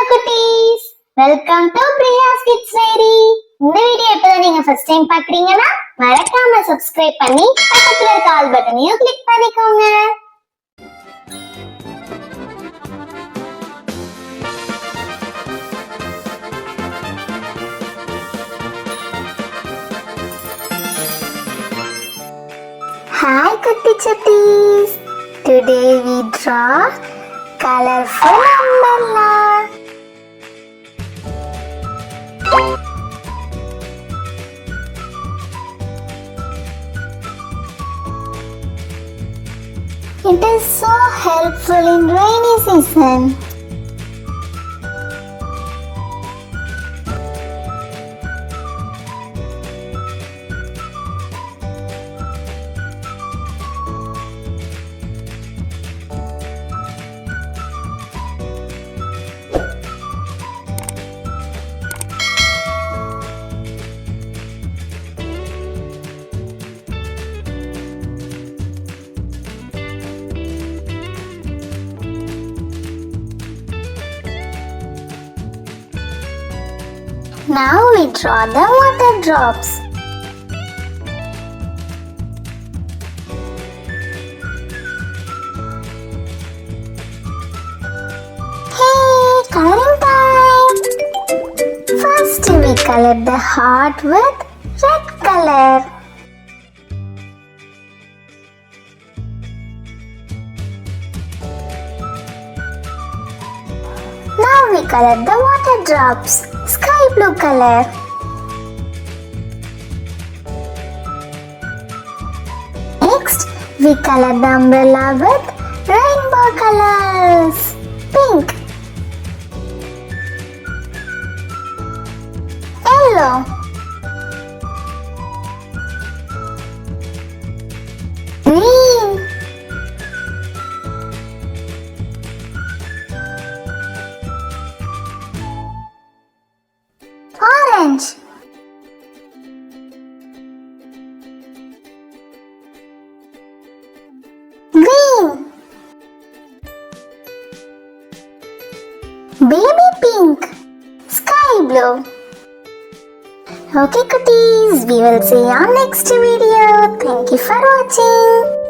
குட்டீஸ், welcome to Priya's kids diary. இந்த video இப்பதான் நீங்க ஃபர்ஸ்ட் டைம் பாக்குறீங்கன்னா மறக்காம சப்ஸ்கிரைப் பண்ணி பக்கத்துல இருக்க ஆல் பட்டனையும் கிளிக் பண்ணிக்கோங்க. Hi குட்டி சுட்டீஸ், today we draw colorful umbrella. It is so helpful in rainy season. Now we draw the water drops. Hey, coloring time! First we color the heart with red color. Now we color the water drops, sky blue color. Next, we color the umbrella with rainbow colors, pink, yellow, green, orange, green, baby pink, sky blue. Okay cuties, we will see you on next video. Thank you for watching.